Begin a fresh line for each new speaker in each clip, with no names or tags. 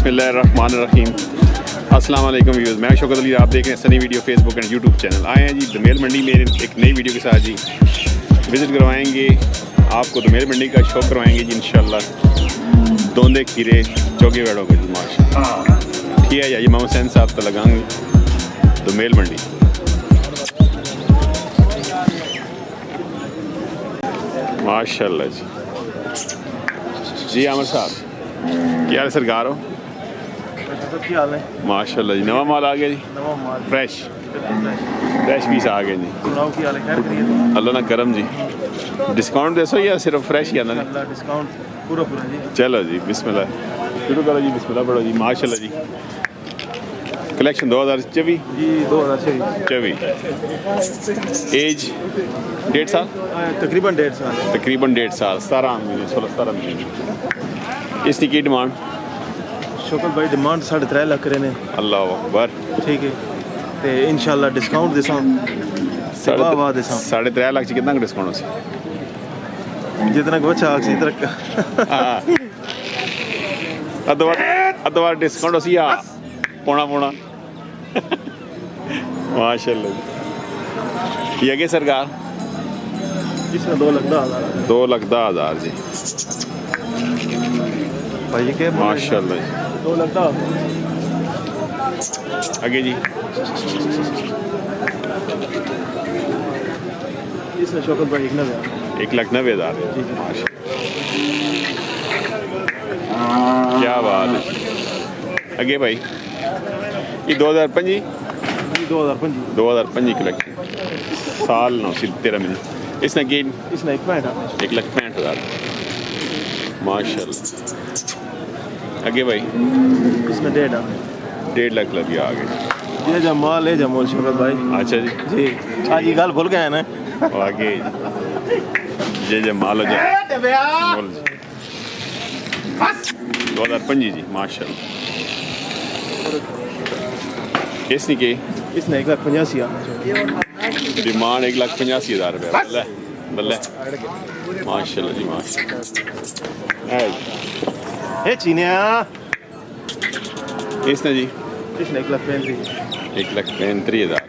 बिस्मिल्लाहिर्रहमानिर्रहीम। अस्सलाम वालेकुम व्यूअर्स, मैं शौकत अली, आप देख रहे हैं Sunny video Facebook and YouTube channel. आए हैं जी दोमेल मंडी में एक नई वीडियो के साथ जी। विज़िट करवाएंगे आपको, दोमेल मंडी का शो करवाएंगे जी इंशाल्लाह। दोंदे खीरे चौके वेड़ों का जी माशाल्लाह। ठीक है जी, मोहम्मद हुसैन साहब तो लगाएंगे दोमेल मंडी। माशाल्लाह जी। जी आमिर साहब क्या हाल सरकार हो?
क्या हाल है?
माशाल्लाह जी, नवा माल आ गया जी,
नवा माल
फ्रेश पीस आ गए जी।
सुनाओ क्या हाल है? खैर करिए?
अल्लाह ना करम जी। डिस्काउंट दे सो या सिर्फ फ्रेश ही आना?
अल्लाह डिस्काउंट पूरा पूरा जी।
चलो जी बिस्मिल्लाह शुरू करो जी, बिस्मिल्लाह पढ़ो जी। माशाल्लाह जी, कलेक्शन 2024
जी 2024।
एज 1.5 साल,
तकरीबन 1.5 साल।
तकरीबन 1.5 साल, 17 महीने 16-17 महीने। इसकी की डिमांड?
शौकत भाई डिमांड 3.5 लाख करे ने।
अल्लाह अकबर।
ठीक है ते इंशाल्लाह डिस्काउंट देसा।
3.5 लाख से कितना डिस्काउंट हो?
जितना को अच्छा आखसी तरह
अदवा डिस्काउंट हो या पौना माशाल्लाह। ये आगे सरकार
इसमें 2,10,000
2,10,000 जी।
भाई ये क्या
माशाल्लाह जी।
2,10,000
आगे जी।
इसमें शौकत भाई
1,90,000 क्या बात है। आगे भाई ये 2005 कलेक्शन साल 9 में। इसने की 1,65,000 माशाल्लाह। आगे भाई
इसमें
1.5 लाख लगी आ गए।
ये जब माल है जमोल शौकत भाई।
अच्छा जी
जी आज ये गाल भूल गए ना।
आगे ये जब माल हो जाए 2005 जी माशाल्लाह। इसने की
इसने 1,85,000
डिमांड 1,85,000 रुपये। बल्ले बल्ले माशाल्लाह जी माशाल्लाह।
ए चीनिया
इसने जी
1,35,000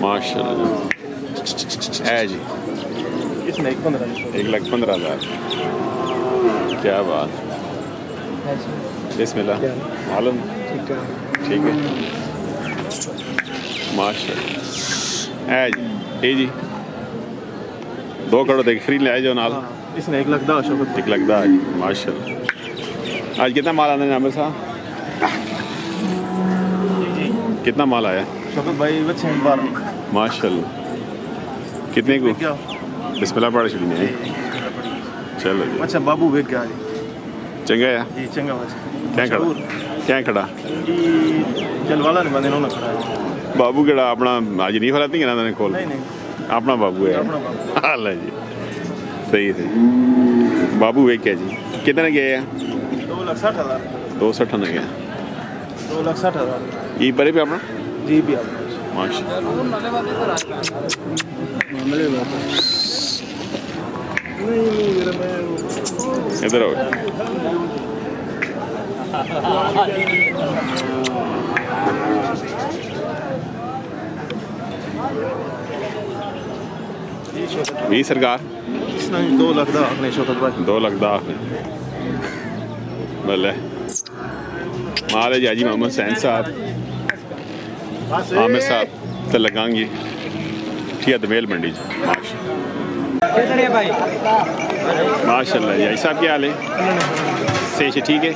माशाल्लाह है जी।
इसने
1,15,000 क्या बात। बिस्मिल्लाह मालूम ठीक है माशाल्लाह है जी। ए जी 2 करोड़ तक फ्री ले आए जो नाल।
इसने 1,10,000
1,10,000 माशाल्लाह। आज कितना माल आना है आमिर साहब? कितना माल आया
शौकत भाई? 12
माशाल्लाह। कितने को? बिस्मिल्लाह पढ़ छुड़ी नहीं। चलो जी।
अच्छा बाबू वेख गया जी।
चंगा है
जी चंगा बस।
क्या खड़ा
जलवाला ने बंदे ना खड़ा है।
बाबू केड़ा अपना आज नहीं फलाती है ना खोल?
नहीं
अपना बाबू है।
अपना बाबू।
हाल है जी, सही है बाबू वे क्या जी। कितने गए हैं?
2,60,000
260 ने गया।
2,60,000
ये परे पे अपना
जी भी आप
माशाल्लाह। इधर आओ। ये सरकार
2,10,000 ने शौकत भाई।
2,10,000 भले माल है जी। मोहम्मद हुसैन साहब आमिर साहब तो लगाएंगे। ठीक है दोमेल मंडी जी माशाल्लाह जी। साहब क्या हाल है? सही से ठीक है।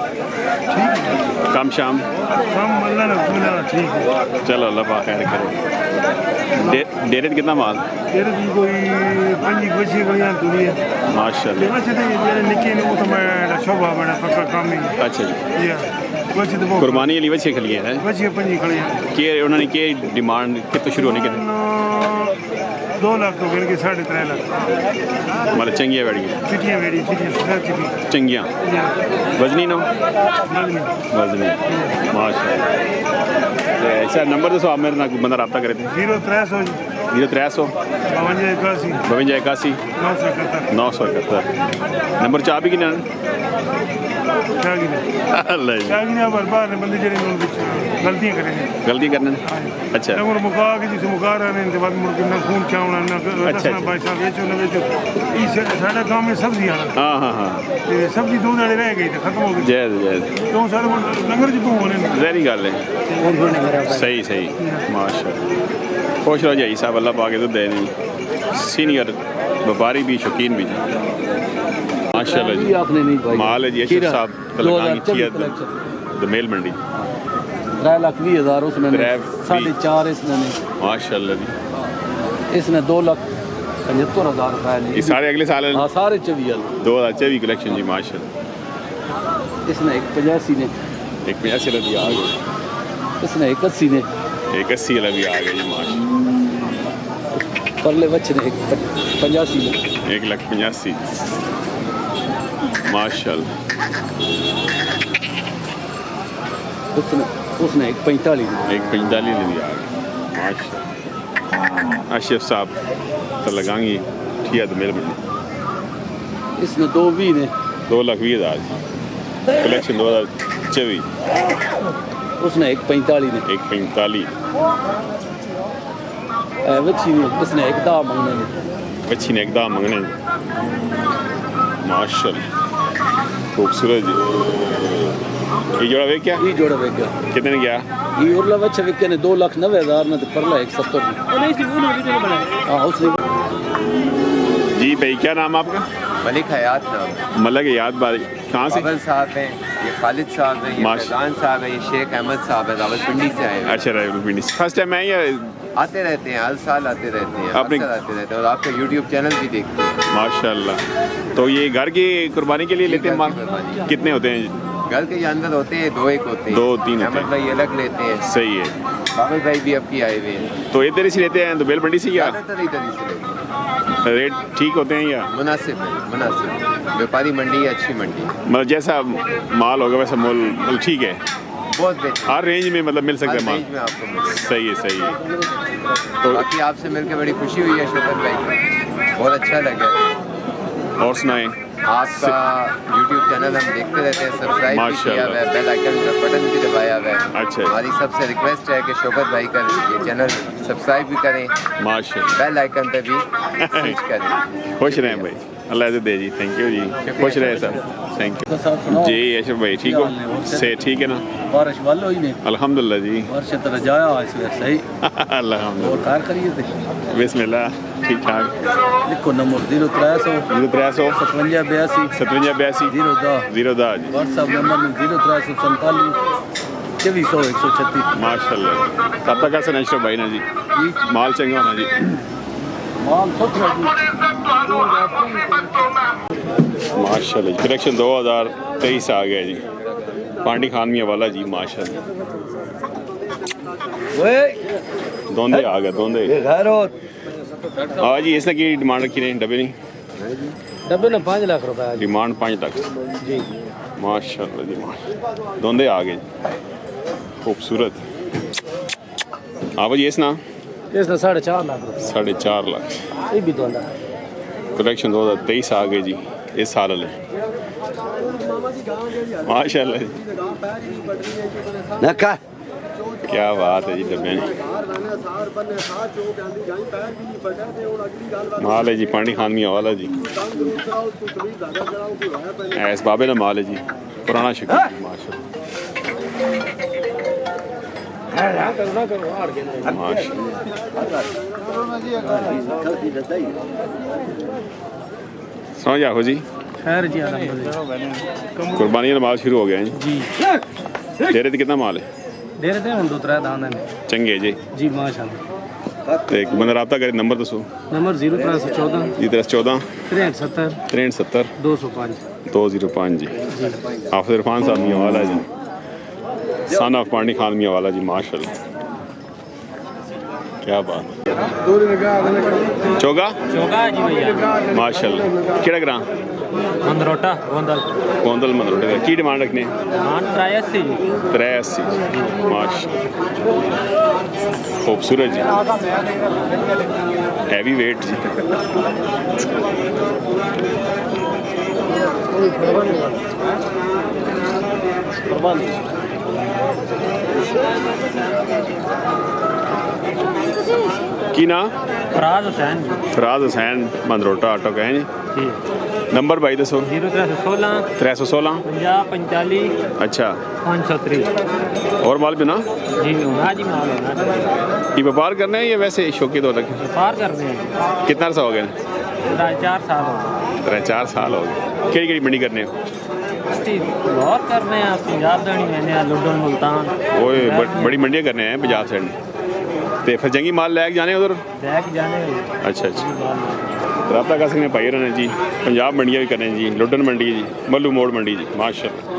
काम शाम चलो अल्लाह पाक खैर करे। डेरे कितना माल? माशाल्लाह। अच्छा जी कुर्बानी वाली बच्चे खलिए हैं कि उन्होंने के डिमांड कितने शुरू होने के?
2 लाख तो गिन के 3.5 लाख
मतलब चंगिया बैठ गई चंगिया वजनी नो वजनी माशाल्लाह। ऐसा नंबर दसो आप मेरे ना बंदा रब्ता करे थे।
0300
52 81 971 नंबर चाह भी कि
शागी ने
अल्लाह जी
शागी ने बार ने बंदे जेडे गलतियां करे ने
गलती करने अच्छा
और मुका के जिस मुका रहे ने इनके बाद मुर्गे ना खून चावना ना
अच्छा
पैसा बेचो ना बेचो इस साडा काम में सब्जी आना
हाँ हाँ हाँ
ते सब्जी दो दाड़े रह गई ते खत्म हो गई
जय जय
तो सारे लंगर च तू होने
जहरी गल है सही सही माशाल्लाह खुश रहो जी साहब अल्लाह पाके तो दे नहीं सीनियर व्यापारी भी शौकीन भी माशाल्लाह जी माल है जी अशरफ साहब दोमेल मंडी
3,20,000 उसमें 4.5 इसने
माशाल्लाह जी
इसने 2,75,000 रुपए
ये सारे अगले साल
हाँ सारे 24
2024 कलेक्शन जी माशाल्लाह
इसने 185 ने
एक 85 वाला भी आ गया
इसने 81 ने
एक 80 वाला भी आ गया जी माशाल्लाह
परले बच्चे ने 85 ने
1,85,000 माशाल्लाह
उसने 145 ने
1,45 में भी आ गया माशाल्लाह अशरफ साहब तो लगाएंगे ठीक है दोमेल मंडी
इसने 220 ने
2,20,000 कलेक्शन 2024
उसने 145 ने
1,45
बच्ची ने इसने 1 मंगने ने
बच्ची ने एकदम मंगने माशाल्लाह खूबसूरत जी ये जोड़ा वे क्या
ये जोड़ा वेग गया
कितने ने गया
ये उरला बच्चा विके ने 2,90,000 ने तो परला 170 ने हाँ उसने
जी भाई क्या नाम आपका
मलिक हयात नाम
मलक याद बारी कहाँ से
बाबल साहब हैं ये खालिद साहब हैं ये फैजान साहब हैं ये शेख अहमद साहब हैं रावलपिंडी से आए हैं
अच्छा रावलपिंडी फर्स्ट टाइम मैं या
आते रहते हैं हर साल आते रहते हैं
अपने-
अक्सर आते रहते हैं और आपका यूट्यूब चैनल भी देखते हैं
माशाल्लाह तो ये घर की कुर्बानी के लिए लेते हैं माल
घर की कुर्बानी।
कितने होते हैं
घर के अंदर होते हैं 2 एक होते हैं
2-3 होते
अहमद
हैं
भाई अलग लेते हैं
सही है
बाबल भाई भी अब की आए हुए हैं
तो इधर से लेते हैं दोमेल मंडी से या
ज़्यादातर इधर ही से लेते हैं
रेट ठीक होते हैं या
मुनासिब है मुनासिब व्यापारी मंडी है अच्छी मंडी है
मतलब जैसा माल होगा वैसा मोल मतलब ठीक है
बहुत बेहतर
हर रेंज में मतलब मिल सकता
हर
है माल
रेंज में आपको मिलेगा।
सही है तो
बाकी आपसे मिलकर बड़ी खुशी हुई है शोकत भाई बहुत अच्छा लगा
और सुनाएं
आपका YouTube चैनल हम देखते रहते हैं सब्सक्राइब भी किया
माशाल्लाह।
हुआ है बेल आइकन का बटन भी दबाया हुआ है
अच्छा।
हमारी सबसे रिक्वेस्ट है कि शोकत भाई का ये चैनल सब्सक्राइब भी करें
माशाल्लाह
बेल आइकन पे भी क्लिक करें
खुश रहें भाई अल्लाह इज़्ज़त दे जी थैंक यू जी खुश रहे सब थैंक यू
साहब सुनाओ
जी अशरफ भाई ठीक हो से ठीक है ना
बारिश वालो ही ने
अल्हम्दुलिल्लाह जी
बारिश तरह जाया आज सही
अल्हम्दुलिल्लाह
और कार करिए थे
बिस्मिल्लाह ठीक ठाक
लिखो नंबर 0300
300
57 82
57 82
010
010 जी
व्हाट्सएप नंबर 0347 2400 136
माशाल्लाह कब तक ऐसा अशरफ भाई ना जी माल चंगा होना जी
माल सुथरा जी
माशाल्लाह कलेक्शन 2023 आ गया जी पांडी खान मियाँ वाला जी माशाल्लाह दोंदे आ गए दोंदे हाँ जी इसने की डिमांड रखी नहीं डब्बे नहीं
डब्बे ना 5 लाख रुपए
डिमांड 5 लाख
जी
माशाल्लाह जी माशाल्लाह दोंदे आ गए खूबसूरत हाँ भाई इसना
इसने 4.5 लाख रुपए
4.5 लाख
ये भी दोंदा
कलेक्शन 2023 आ गए जी इस साल वाले माशाल्लाह जी क्या बात है जी डब्बे माल है जी पानी खान मियाँ वाला जी ऐस बाबे ना माल है जी पुराना शक्ल जी माशाल्लाह समझ आओ जी
खैर जी अल्हम्दुलिल्लाह
कुर्बानी का माल शुरू हो गया है
जी
डेरे ते कितना माल है
डेरे ते हम 2-3 दाने ने
चंगे जी
जी माशाल्लाह
तो एक बंदा रब्ता करे नंबर दसो
नंबर 0314
जी 14
63
63
205
205 जी हाफिज इरफान साहब मियाँ वाला जी सन ऑफ पानी खान मियाँ वाला जी माशाल्लाह क्या बात चौगा
जी भैया
माशाल्लाह केड़ा ग्रां
मंदरोटा गोंदल
गोंदल मंदरोटे का की डिमांड रखने
मान 83
83 माशाल्लाह खूबसूरत जी हैवी वेट जी की ना
फराज हुसैन
फराज हुसैन मंदरोटा ऑटो का है जी
जी।
नंबर भाई दसो
0316
316
50 45
अच्छा
503
और माल भी ना
जी होना जी माल होना
ये व्यापार करने हैं या वैसे शौकी तौर तक
पार करते हैं
कितना अर्सा हो गया
4 साल हो गए
4 साल हो गए केड़ी मंडी करने हो
ਅਸੀਂ ਬਹੁਤ ਕਰਨੇ ਆ ਪੰਜਾਬ ਦਾ ਨਹੀਂ ਮੈਨੇ ਲੁੱਡਨ ਮੁਲਤਾਨ
ओए बड़ी मंडियाँ करने हैं पंजाब साइड में तो फतेहजंगी माल लैके जाने उधर
ਲੈ ਕੇ ਜਾਣੇ
अच्छा अच्छा रब्ता कर सकते हैं भाई रहने जी पंजाब मंडियाँ भी करने जी लुडन मंडी जी मल्लू मोड़ मंडी जी माशाल्लाह